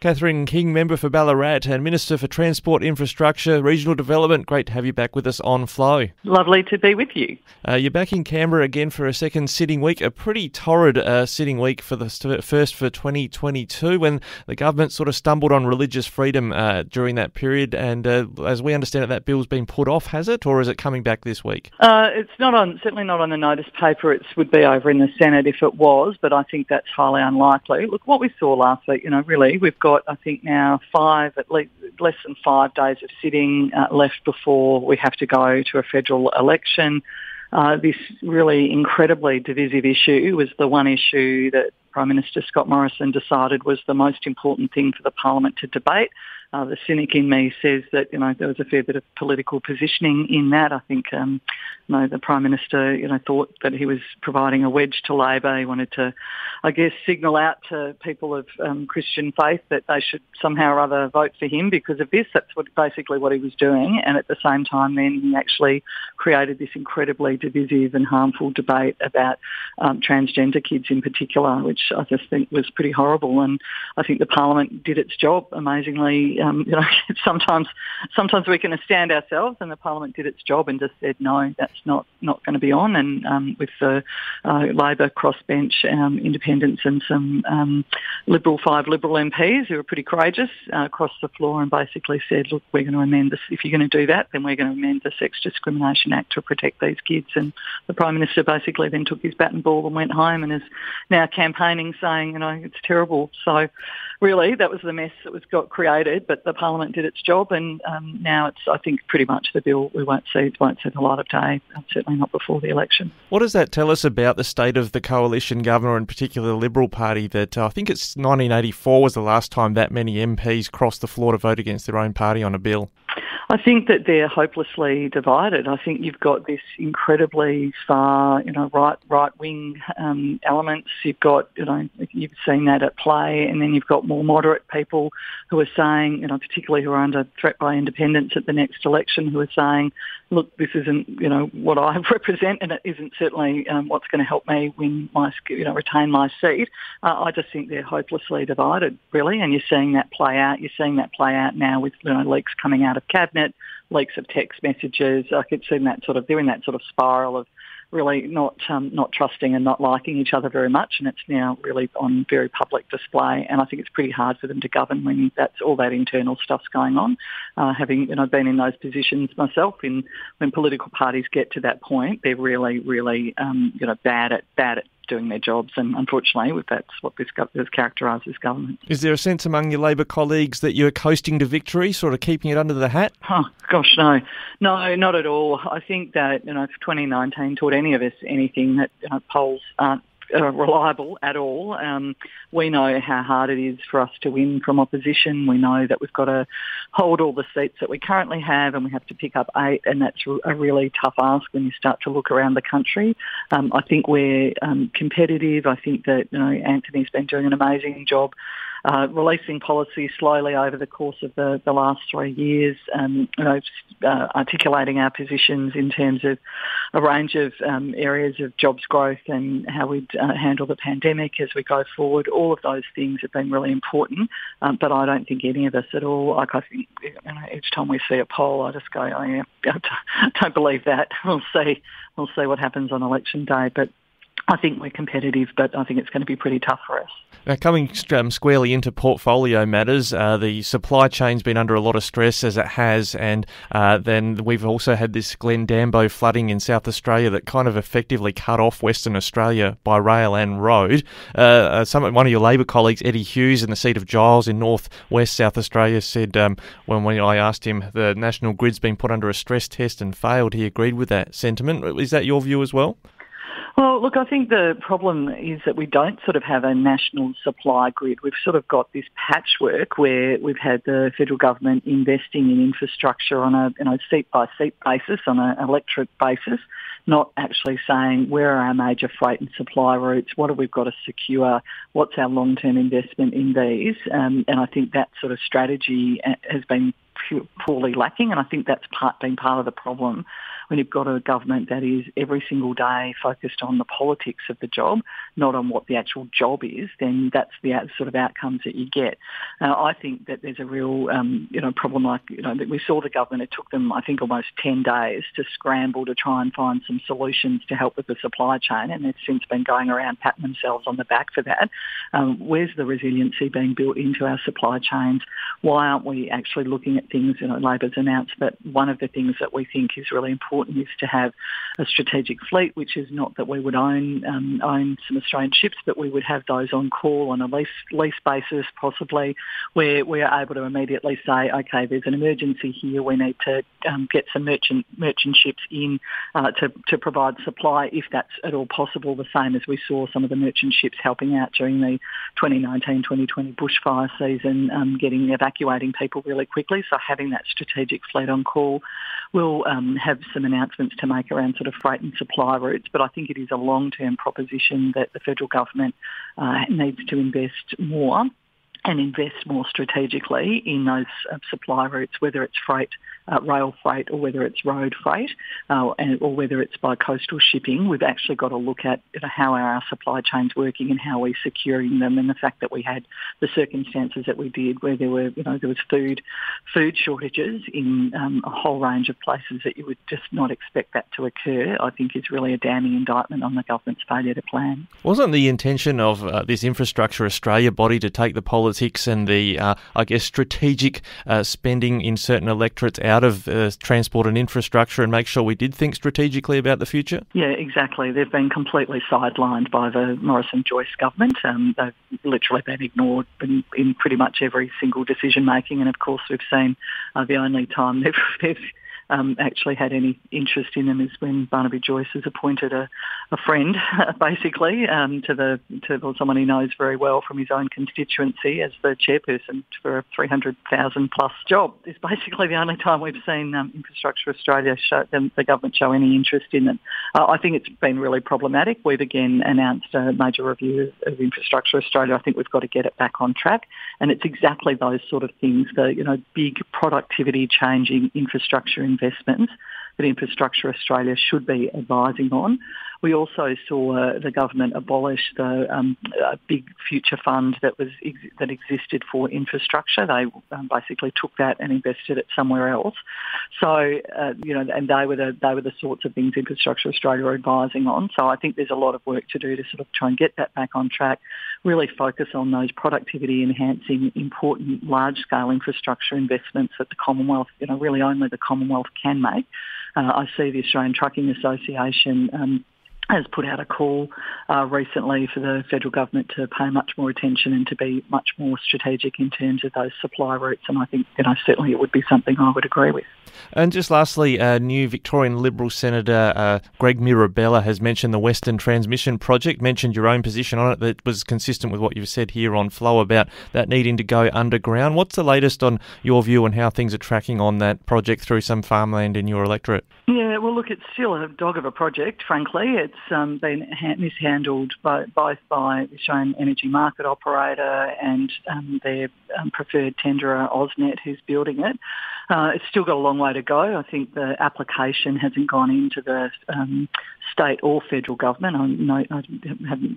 Catherine King, member for Ballarat and Minister for Transport, Infrastructure, Regional Development. Great to have you back with us on Flow. Lovely to be with you. You're back in Canberra again for a second sitting week, a pretty torrid sitting week for the first for 2022 when the government sort of stumbled on religious freedom during that period. And as we understand it, that bill's been put off, has it? Or is it coming back this week? It's certainly not on the notice paper. It would be over in the Senate if it was, but I think that's highly unlikely. Look, what we saw last week, really, we've got, I think now at least less than 5 days of sitting left before we have to go to a federal election. This really incredibly divisive issue was the one issue that Prime Minister Scott Morrison decided was the most important thing for the Parliament to debate. The cynic in me says that, there was a fair bit of political positioning in that. I think, the Prime Minister, thought that he was providing a wedge to Labor. He wanted to, signal out to people of Christian faith that they should somehow or other vote for him because of this. That's basically what he was doing. And at the same time, then he actually created this incredibly divisive and harmful debate about transgender kids in particular, which I just think was pretty horrible. And I think the Parliament did its job amazingly. Sometimes we can stand ourselves, and the Parliament did its job and just said, no, that's not going to be on. And with the Labor crossbench independents and some five Liberal MPs who were pretty courageous across the floor and basically said, look, we're going to amend this. If you're going to do that, then we're going to amend the Sex Discrimination Act to protect these kids. And the Prime Minister basically then took his bat and ball and went home and is now campaigning saying, it's terrible. So really, that was the mess that got created, but the Parliament did its job, and now it's, I think, pretty much the bill we won't see the light of day, certainly not before the election. What does that tell us about the state of the coalition government, in particular the Liberal Party, that I think it's 1984 was the last time that many MPs crossed the floor to vote against their own party on a bill? I think that they're hopelessly divided. I think you've got this incredibly far, right-wing elements. You've got, you've seen that at play, and then you've got more moderate people who are saying, particularly who are under threat by independents at the next election, who are saying, look, this isn't, what I represent, and it isn't certainly what's going to help me win retain my seat. I just think they're hopelessly divided, really, and you're seeing that play out. You're seeing that play out now with leaks coming out of Cabinet, leaks of text messages. I could see they're in that sort of spiral of really not trusting and not liking each other very much, and it's now really on very public display. And I think it's pretty hard for them to govern when that's all that internal stuff's going on. Having been in those positions myself, when political parties get to that point, they're really, really bad at doing their jobs, and unfortunately that's what this characterised as government. Is there a sense among your Labor colleagues that you're coasting to victory, sort of keeping it under the hat? Oh gosh, no, not at all. I think that if 2019 taught any of us anything, that polls aren't reliable at all. We know how hard it is for us to win from opposition. We know that we've got to hold all the seats that we currently have, and we have to pick up 8, and that's a really tough ask when you start to look around the country. I think we're competitive. I think that Anthony's been doing an amazing job releasing policy slowly over the course of the last 3 years, articulating our positions in terms of a range of areas of jobs growth and how we'd handle the pandemic as we go forward. All of those things have been really important, but I don't think any of us at all, I think each time we see a poll, I just go, oh yeah, don't believe that. We'll see what happens on election day, but I think we're competitive, but I think it's going to be pretty tough for us. Now, coming squarely into portfolio matters, the supply chain's been under a lot of stress as it has, and then we've also had this Glendambo flooding in South Australia that kind of effectively cut off Western Australia by rail and road. One of your Labor colleagues, Eddie Hughes, in the seat of Giles in north-west South Australia, said when I asked him the national grid's been put under a stress test and failed, he agreed with that sentiment. Is that your view as well? Well, look, I think the problem is that we don't sort of have a national supply grid. We've sort of got this patchwork where we've had the federal government investing in infrastructure on a seat-by-seat basis, on an electorate basis, not actually saying where are our major freight and supply routes, what have we got to secure, what's our long-term investment in these. And I think that sort of strategy has been poorly lacking, and I think that's been part of the problem when you've got a government that is every single day focused on the politics of the job, not on what the actual job is, then that's the sort of outcomes that you get. I think that there's a real, problem that we saw the government, it took them, I think, almost 10 days to scramble to try and find some solutions to help with the supply chain, and they've since been going around patting themselves on the back for that. Where's the resiliency being built into our supply chains? Why aren't we actually looking at things? Labor's announced that one of the things that we think is really important is to have a strategic fleet, which is not that we would own some Australian ships, but we would have those on call on a lease basis, possibly, where we are able to immediately say, okay, there's an emergency here, we need to get some merchant ships in to provide supply, if that's at all possible, the same as we saw some of the merchant ships helping out during the 2019-2020 bushfire season, evacuating people really quickly. So having that strategic fleet on call. We'll have some announcements to make around sort of freight and supply routes, but I think it is a long-term proposition that the federal government needs to invest more and invest more strategically in those supply routes, whether it's freight, rail freight, or whether it's road freight, or whether it's by coastal shipping. We've actually got to look at how are our supply chains working and how we're securing them, and the fact that we had the circumstances that we did, where there was food shortages in a whole range of places that you would just not expect that to occur, I think is really a damning indictment on the government's failure to plan. Wasn't the intention of this Infrastructure Australia body to take the politics and the, strategic spending in certain electorates out of transport and infrastructure and make sure we did think strategically about the future? Yeah, exactly. They've been completely sidelined by the Morrison-Joyce government. They've literally been ignored in pretty much every single decision-making, and of course we've seen the only time they've actually had any interest in them is when Barnaby Joyce has appointed a friend, basically, to someone he knows very well from his own constituency as the chairperson for a 300,000 plus job. It's basically the only time we've seen Infrastructure Australia the government show any interest in them. I think it's been really problematic. We've again announced a major review of Infrastructure Australia. I think we've got to get it back on track, and it's exactly those sort of things, the big productivity changing infrastructure investments that Infrastructure Australia should be advising on. We also saw the government abolish the big future fund that existed for infrastructure. They basically took that and invested it somewhere else. So and they were the sorts of things Infrastructure Australia are advising on. So I think there's a lot of work to do to sort of try and get that back on track. Really focus on those productivity enhancing, important large scale infrastructure investments that the Commonwealth, really only the Commonwealth can make. I see the Australian Trucking Association has put out a call recently for the federal government to pay much more attention and to be much more strategic in terms of those supply routes. And I think, certainly it would be something I would agree with. And just lastly, new Victorian Liberal Senator Greg Mirabella has mentioned the Western Transmission Project, mentioned your own position on it that was consistent with what you've said here on Flow about that needing to go underground. What's the latest on your view and how things are tracking on that project through some farmland in your electorate? Yeah, well, look, it's still a dog of a project, frankly. It's been mishandled both by the Australian Energy Market Operator and their preferred tenderer, AusNet, who's building it. It's still got a long way to go. I think the application hasn't gone into the state or federal government. I'm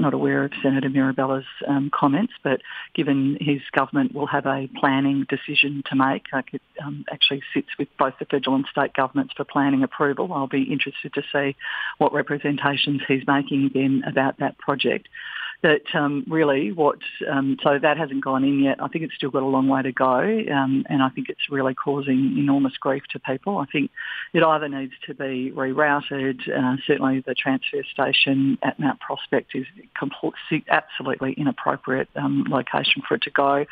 not aware of Senator Mirabella's comments, but given his government will have a planning decision to make, it actually sits with both the federal and state governments for planning approval. I'll be interested to see what representations he's making again about that project. That so that hasn't gone in yet. I think it's still got a long way to go, and I think it's really causing enormous grief to people. I think it either needs to be rerouted. Certainly the transfer station at Mount Prospect is absolutely inappropriate location for it to go.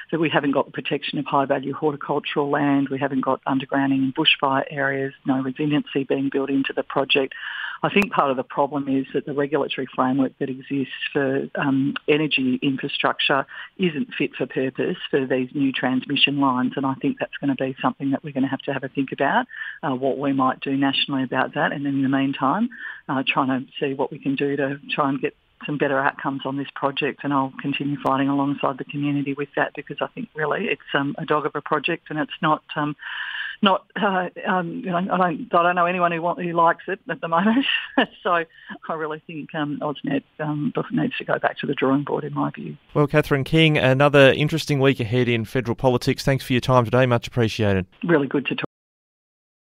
So we haven't got the protection of high-value horticultural land. We haven't got undergrounding in bushfire areas, no resiliency being built into the project. I think part of the problem is that the regulatory framework that exists for energy infrastructure isn't fit for purpose for these new transmission lines, and I think that's going to be something that we're going to have a think about, what we might do nationally about that, and in the meantime, trying to see what we can do to try and get some better outcomes on this project, and I'll continue fighting alongside the community with that, because I think really it's a dog of a project, and it's not not, I don't know anyone who likes it at the moment. So I really think AusNet needs to go back to the drawing board, in my view. Well, Catherine King, another interesting week ahead in federal politics. Thanks for your time today. Much appreciated. Really good to talk.